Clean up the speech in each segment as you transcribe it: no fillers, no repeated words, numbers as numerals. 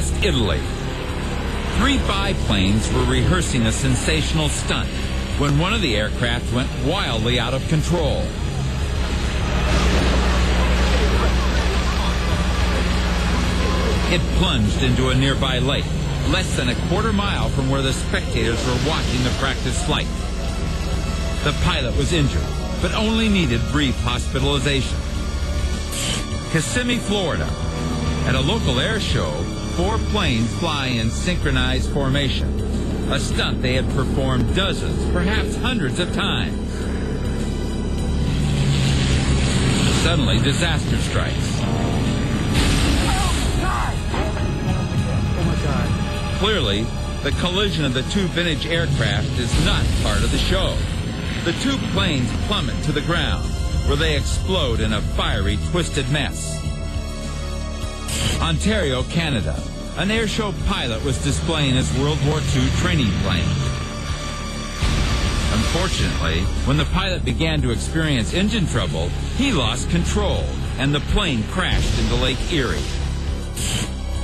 West Italy. 3 biplanes were rehearsing a sensational stunt when one of the aircraft went wildly out of control. It plunged into a nearby lake, less than a quarter mile from where the spectators were watching the practice flight. The pilot was injured, but only needed brief hospitalization. Kissimmee, Florida. At a local air show, 4 planes fly in synchronized formation, a stunt they had performed dozens, perhaps hundreds of times. Suddenly, disaster strikes. Clearly, the collision of the 2 vintage aircraft is not part of the show. The 2 planes plummet to the ground, where they explode in a fiery, twisted mess. Ontario, Canada. An airshow pilot was displaying his World War II training plane. Unfortunately, when the pilot began to experience engine trouble, he lost control, and the plane crashed into Lake Erie.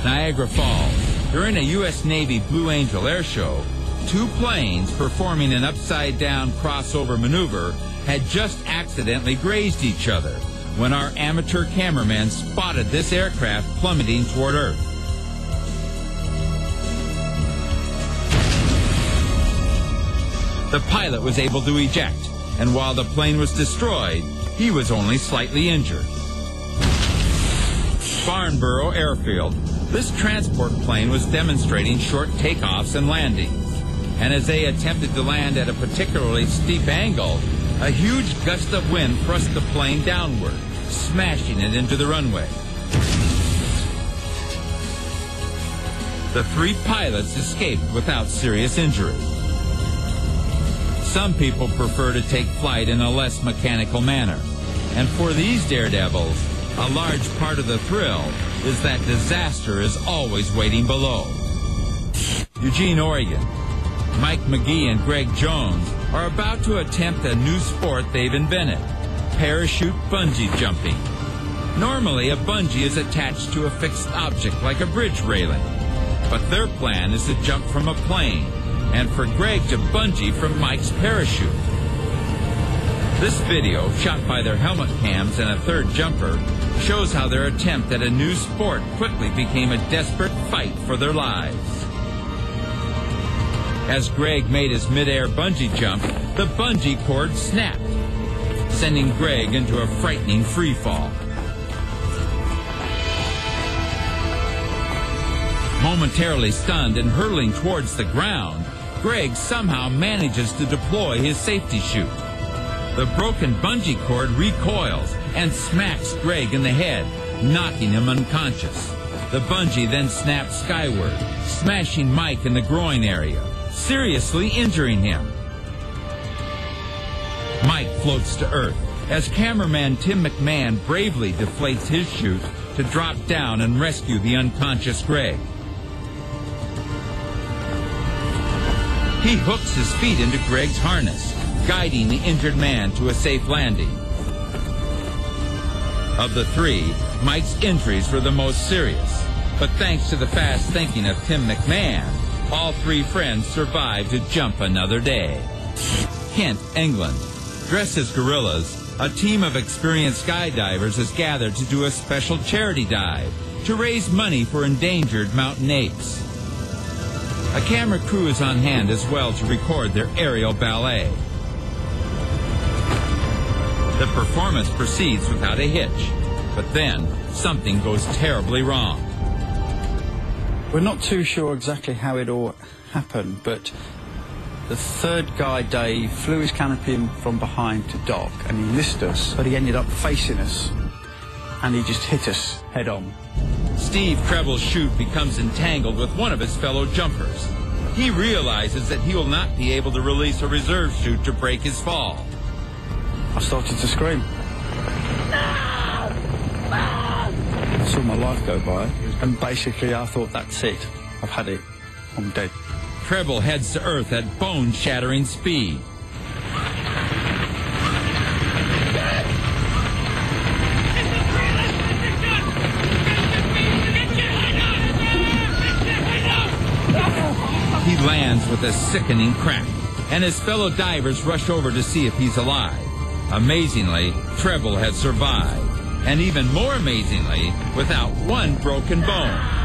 Niagara Falls. During a U.S. Navy Blue Angel air show, 2 planes performing an upside-down crossover maneuver had just accidentally grazed each other when our amateur cameraman spotted this aircraft plummeting toward Earth. The pilot was able to eject, and while the plane was destroyed, he was only slightly injured. Farnborough Airfield. This transport plane was demonstrating short takeoffs and landings, and as they attempted to land at a particularly steep angle, a huge gust of wind thrust the plane downward, smashing it into the runway. The 3 pilots escaped without serious injury. Some people prefer to take flight in a less mechanical manner, and for these daredevils, a large part of the thrill is that disaster is always waiting below. Eugene, Oregon. Mike McGee and Greg Jones are about to attempt a new sport they've invented, parachute bungee jumping. Normally, a bungee is attached to a fixed object like a bridge railing, but their plan is to jump from a plane, and for Greg to bungee from Mike's parachute. This video, shot by their helmet cams and a third jumper, shows how their attempt at a new sport quickly became a desperate fight for their lives. As Greg made his mid-air bungee jump, the bungee cord snapped, sending Greg into a frightening free fall. Momentarily stunned and hurtling towards the ground, Greg somehow manages to deploy his safety chute. The broken bungee cord recoils and smacks Greg in the head, knocking him unconscious. The bungee then snaps skyward, smashing Mike in the groin area, seriously injuring him. Mike floats to Earth as cameraman Tim McMahon bravely deflates his chute to drop down and rescue the unconscious Greg. He hooks his feet into Greg's harness, guiding the injured man to a safe landing. Of the 3, Mike's injuries were the most serious, but thanks to the fast thinking of Tim McMahon, all 3 friends survived to jump another day. Kent, England. Dressed as gorillas, a team of experienced skydivers has gathered to do a special charity dive to raise money for endangered mountain apes. A camera crew is on hand as well to record their aerial ballet. The performance proceeds without a hitch, but then something goes terribly wrong. We're not too sure exactly how it all happened, but the 3rd guy, Dave, flew his canopy in from behind to dock, and he missed us, but he ended up facing us, and he just hit us head on. Steve Treble's chute becomes entangled with one of his fellow jumpers. He realizes that he will not be able to release a reserve chute to break his fall. I started to scream. I saw my life go by, and basically I thought, that's it. I've had it. I'm dead. Treble heads to Earth at bone-shattering speed. lands with a sickening crack, and his fellow divers rush over to see if he's alive. Amazingly, Treble had survived, and even more amazingly, without one broken bone.